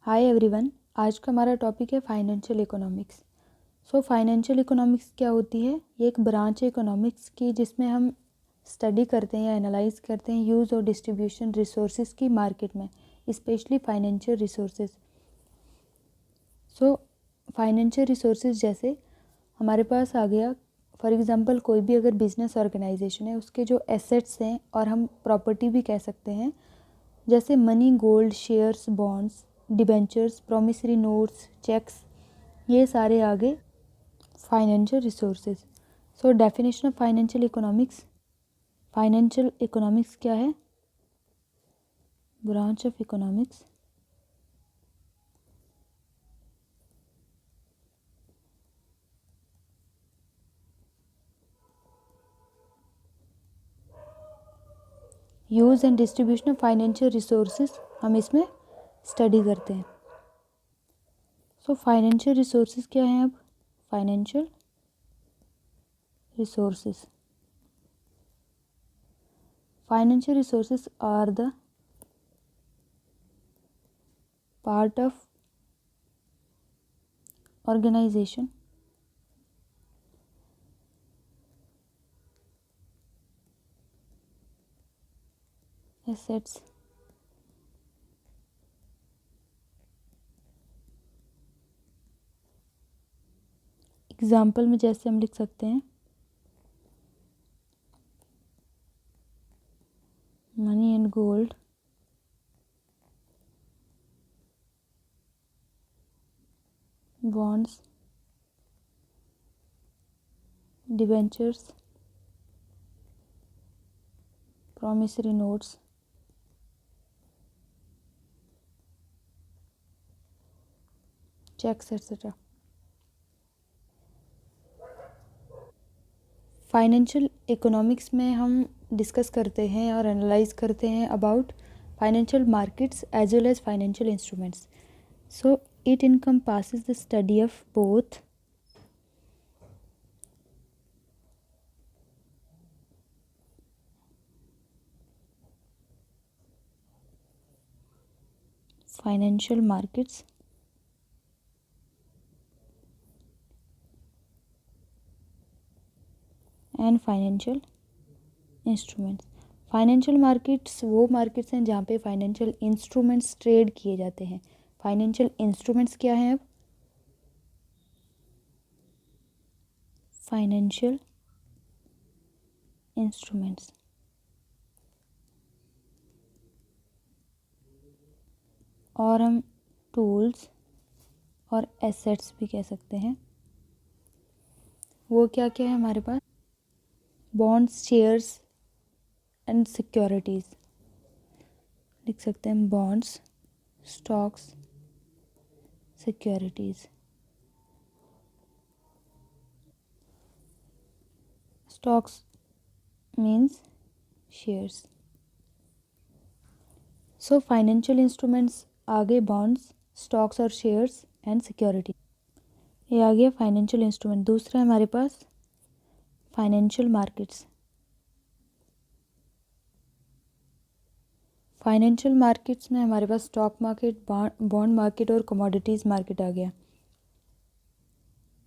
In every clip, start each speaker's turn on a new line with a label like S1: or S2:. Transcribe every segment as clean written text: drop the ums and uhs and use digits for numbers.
S1: Hi everyone. आज का हमारा टॉपिक है फाइनेंशियल इकोनॉमिक्स। फाइनेंशियल इकोनॉमिक्स क्या होती है? ये एक ब्रांच है इकोनॉमिक्स की जिसमें हम स्टडी करते हैं या एनालाइज करते हैं यूज़ और डिस्ट्रीब्यूशन रिसोर्सेज की मार्केट में, specially financial resources. Financial resources जैसे हमारे पास आ गया, फॉर एग्ज़ाम्पल कोई भी अगर बिजनेस ऑर्गेनाइजेशन है उसके जो एसेट्स हैं और हम प्रॉपर्टी भी कह सकते हैं, जैसे money, gold, shares, bonds, debentures, promissory notes, cheques, ये सारे आगे financial resources. Definition of financial economics. Financial economics क्या है? Branch of economics use and distribution of financial resources हम इसमें स्टडी करते हैं। फाइनेंशियल रिसोर्सेज क्या है? अब financial resources, financial resources are the part of organization assets example में जैसे हम लिख सकते हैं money and gold, bonds, debentures, promissory notes, cheques etcetera. Financial economics में हम डिस्कस करते हैं और एनालाइज करते हैं about financial markets as well as financial instruments. It encompasses the study of both financial markets and financial instruments. Financial markets वो markets हैं जहाँ पे फाइनेंशियल इंस्ट्रूमेंट्स ट्रेड किए जाते हैं। फाइनेंशियल इंस्ट्रूमेंट्स क्या हैं? अब फाइनेंशियल इंस्ट्रूमेंट्स और हम टूल्स और एसेट्स भी कह सकते हैं। वो क्या क्या है हमारे पास? बॉन्ड्स, शेयर्स एंड सिक्योरिटीज़ लिख सकते हैं। Bonds, stocks, securities. Stocks means shares. Financial instruments आगे बॉन्ड्स, स्टॉक्स और शेयर्स एंड सिक्योरिटी, ये आ गया फाइनेंशियल इंस्ट्रूमेंट। दूसरा है हमारे पास फाइनेंशियल मार्केट्स। फाइनेंशियल मार्केट्स में हमारे पास स्टॉक मार्केट, बॉन्ड मार्केट और कमोडिटीज़ मार्केट आ गया।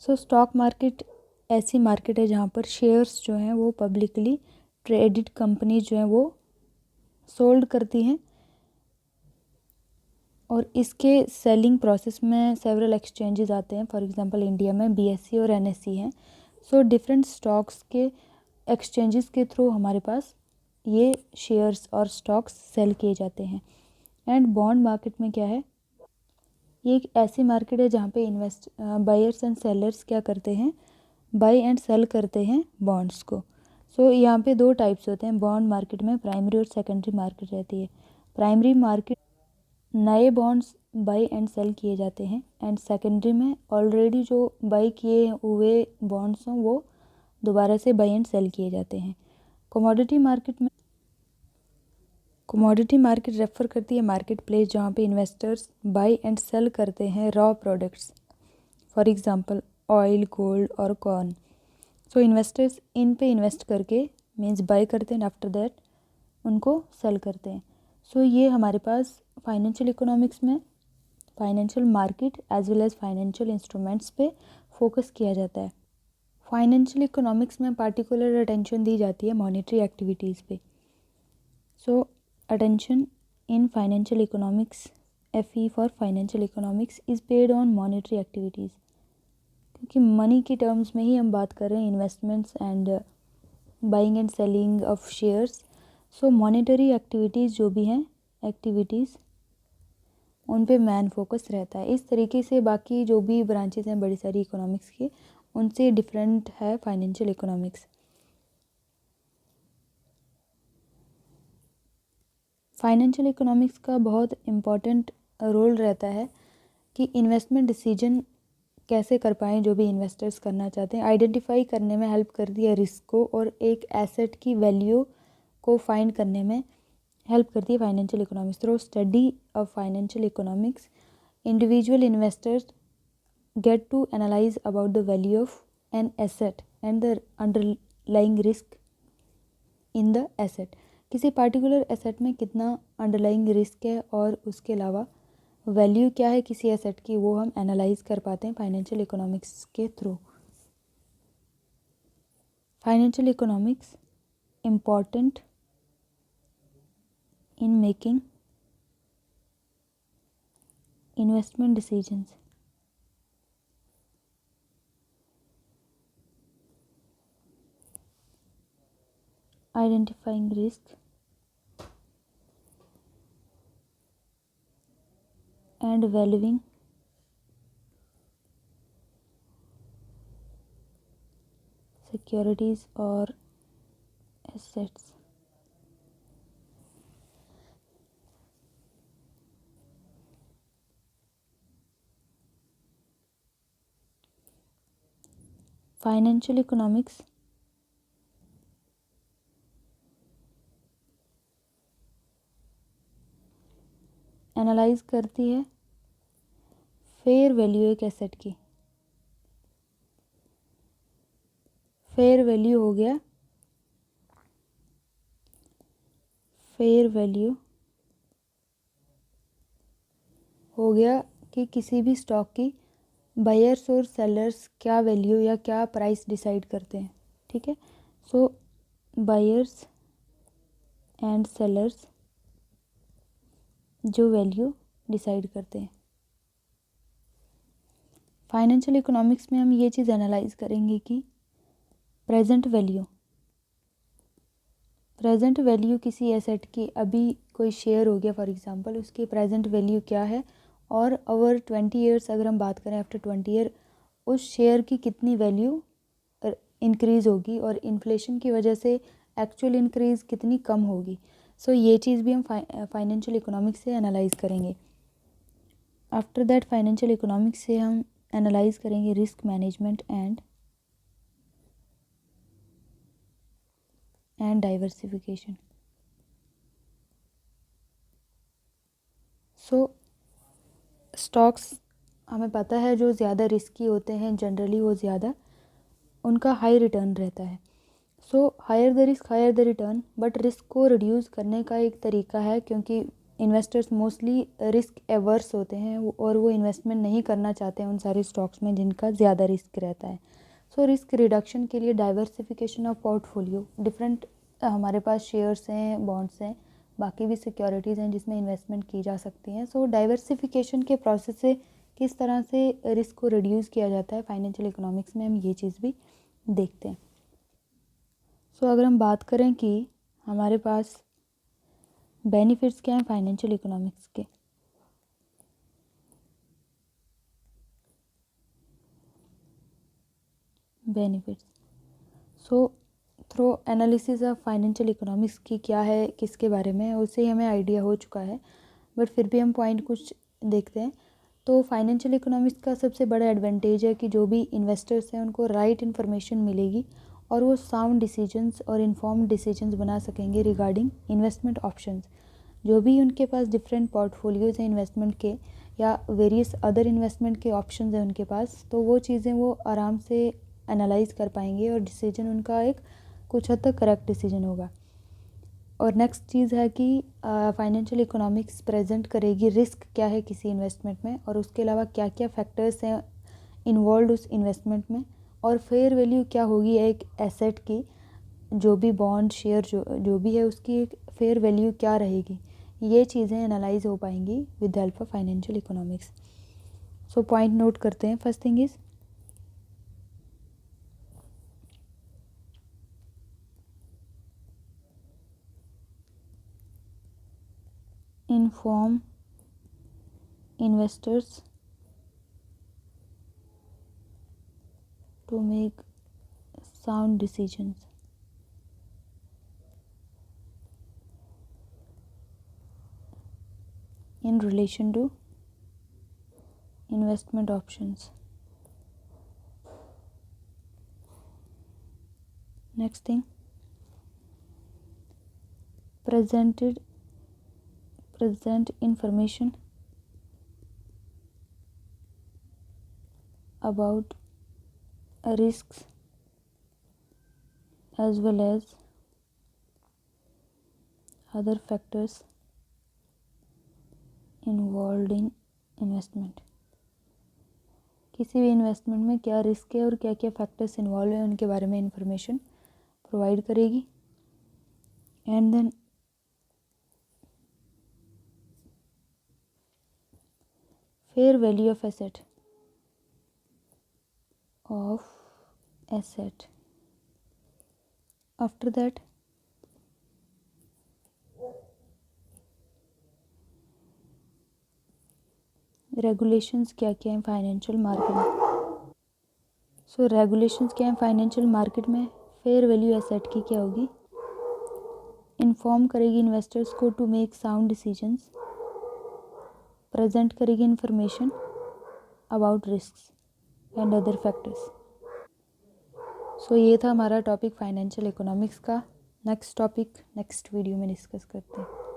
S1: स्टॉक मार्केट ऐसी मार्केट है जहाँ पर शेयर्स जो हैं वो पब्लिकली ट्रेडेड कंपनी जो हैं वो सोल्ड करती हैं और इसके सेलिंग प्रोसेस में सेवरल एक्सचेंजेस आते हैं। फॉर एग्जांपल इंडिया में बीएसई और एनएसई हैं। डिफरेंट स्टॉक्स के एक्सचेंजेस के थ्रू हमारे पास ये शेयर्स और स्टॉक्स सेल किए जाते हैं। एंड बॉन्ड मार्केट में क्या है? ये एक ऐसी मार्केट है जहाँ पे बायर्स एंड सेलर्स क्या करते हैं? बाय एंड सेल करते हैं बॉन्ड्स को। यहाँ पे दो टाइप्स होते हैं बॉन्ड मार्केट में, प्राइमरी और सेकेंडरी मार्केट रहती है। प्राइमरी मार्केट नए बॉन्ड्स बाई एंड सेल किए जाते हैं एंड सेकेंडरी में ऑलरेडी जो बाई किए हुए बॉन्ड्स हों वो दोबारा से बाई एंड सेल किए जाते हैं। कमोडिटी मार्केट रेफर करती है मार्केट प्लेस जहाँ पे इन्वेस्टर्स बाई एंड सेल करते हैं raw products, for example oil, gold और कॉर्न। इन्वेस्टर्स इन पे इन्वेस्ट करके मीन्स बाई करते हैं, आफ्टर दैट उनको सेल करते हैं। ये हमारे पास फाइनेंशियल इकोनॉमिक्स में financial market as well as financial instruments पे फोकस किया जाता है। फाइनेंशियल इकोनॉमिक्स में पार्टिकुलर अटेंशन दी जाती है मॉनेटरी एक्टिविटीज़ पे। So attention in financial economics, FE for financial economics is paid on monetary activities, क्योंकि मनी की टर्म्स में ही हम बात कर रहे हैं, investments and buying and selling of shares. So monetary activities जो भी हैं एक्टिविटीज़, उन पे मैन फोकस रहता है। इस तरीके से बाकी जो भी ब्रांचेस हैं बड़ी सारी इकोनॉमिक्स के, उनसे डिफरेंट है फाइनेंशियल इकोनॉमिक्स। फाइनेंशियल इकोनॉमिक्स का बहुत इम्पॉर्टेंट रोल रहता है कि इन्वेस्टमेंट डिसीजन कैसे कर पाएँ जो भी इन्वेस्टर्स करना चाहते हैं, आइडेंटिफाई करने में हेल्प करती है रिस्क को, और एक एसेट की वैल्यू को फाइंड करने में हेल्प करती है financial economics. Through study of financial economics, individual investors get to analyze about the value of an asset and the underlying risk in the asset। किसी पार्टिकुलर एसेट में कितना underlying risk है और उसके अलावा वैल्यू क्या है किसी एसेट की, वो हम एनालाइज कर पाते हैं फाइनेंशियल इकोनॉमिक्स के through. Financial economics important in making investment decisions. Identifying risk and valuing securities or assets। Financial economics analyse करती है फेयर वैल्यू एक एसेट की। फेयर वैल्यू हो गया, फेयर वैल्यू हो गया कि किसी भी स्टॉक की बायर्स और सेलर्स क्या वैल्यू या क्या प्राइस डिसाइड करते हैं, ठीक है। सो बायर्स एंड सेलर्स जो वैल्यू डिसाइड करते हैं। फाइनेंशियल इकोनॉमिक्स में हम ये चीज़ एनालाइज करेंगे कि प्रेजेंट वैल्यू किसी एसेट की, अभी कोई शेयर हो गया फॉर एग्जांपल, उसकी प्रेजेंट वैल्यू क्या है, और ओवर 20 ईयर्स अगर हम बात करें, आफ्टर 20 ईयर उस शेयर की कितनी वैल्यू इंक्रीज़ होगी और इन्फ्लेशन की वजह से एक्चुअल इंक्रीज़ कितनी कम होगी। सो ये चीज़ भी हम फाइनेंशियल इकोनॉमिक्स से एनालाइज करेंगे। आफ्टर दैट फाइनेंशियल इकोनॉमिक्स से हम एनालाइज करेंगे risk management and diversification. So stocks हमें पता है जो ज़्यादा रिस्की होते हैं जनरली वो ज़्यादा उनका हाई रिटर्न रहता है। So higher the risk higher the return, but risk को रिड्यूस करने का एक तरीका है, क्योंकि इन्वेस्टर्स मोस्टली रिस्क एवर्स होते हैं और वो इन्वेस्टमेंट नहीं करना चाहते हैं उन सारे स्टॉक्स में जिनका ज़्यादा रिस्क रहता है। सो रिस्क रिडक्शन के लिए डाइवर्सिफिकेशन ऑफ पोर्टफोलियो, डिफरेंट हमारे पास शेयर्स हैं, बॉन्ड्स हैं, बाकी भी सिक्योरिटीज़ हैं जिसमें इन्वेस्टमेंट की जा सकती हैं। सो डाइवर्सिफिकेशन के प्रोसेस से किस तरह से रिस्क को रिड्यूस किया जाता है फाइनेंशियल इकोनॉमिक्स में, हम ये चीज़ भी देखते हैं। सो अगर हम बात करें कि हमारे पास बेनिफिट्स क्या हैं फाइनेंशियल इकोनॉमिक्स के, benefits. So through analysis of financial economics की क्या है किसके बारे में, उससे ही हमें आइडिया हो चुका है, बट फिर भी हम पॉइंट कुछ देखते हैं। तो फाइनेंशियल इकोनॉमिक्स का सबसे बड़ा एडवांटेज है कि जो भी इन्वेस्टर्स हैं उनको राइट इन्फॉर्मेशन मिलेगी और वो साउंड डिसीजंस और इन्फॉर्म्ड डिसीजंस बना सकेंगे रिगार्डिंग इन्वेस्टमेंट ऑप्शंस। जो भी उनके पास डिफरेंट पोर्टफोलियोज़ हैं इन्वेस्टमेंट के या वेरियस अदर इन्वेस्टमेंट के ऑप्शंस हैं उनके पास, तो वो चीज़ें वो आराम से एनालाइज कर पाएंगे और डिसीजन उनका एक कुछ हद तक करेक्ट डिसीजन होगा। और नेक्स्ट चीज़ है कि फाइनेंशियल इकोनॉमिक्स प्रेजेंट करेगी रिस्क क्या है किसी इन्वेस्टमेंट में, और उसके अलावा क्या क्या फैक्टर्स हैं इन्वॉल्व उस इन्वेस्टमेंट में, और फेयर वैल्यू क्या होगी एक एसेट की, जो भी बॉन्ड शेयर जो भी है उसकी एक फेयर वैल्यू क्या रहेगी। ये चीज़ें एनालाइज हो पाएंगी with help of financial economics. So point note करते हैं। First thing is inform investors to make sound decisions in relation to investment options. Next thing, present information about risks as well as other factors involved in investment. किसी भी investment में क्या risk है और क्या क्या फैक्टर्स इन्वॉल्व हैं उनके बारे में इंफॉर्मेशन प्रोवाइड करेगी। And then fair value of asset. After that, regulations क्या क्या हैं फाइनेंशियल मार्केट में। सो रेगुलेशंस क्या हैं फाइनेंशियल मार्केट में। फेयर वैल्यू एसेट की क्या होगी, इन्फॉर्म करेगी इन्वेस्टर्स को to make sound decisions, present करेगी information about risks and other factors. So ये था हमारा टॉपिक फाइनेंशियल इकोनॉमिक्स का। नेक्स्ट टॉपिक नेक्स्ट वीडियो में डिस्कस करते हैं।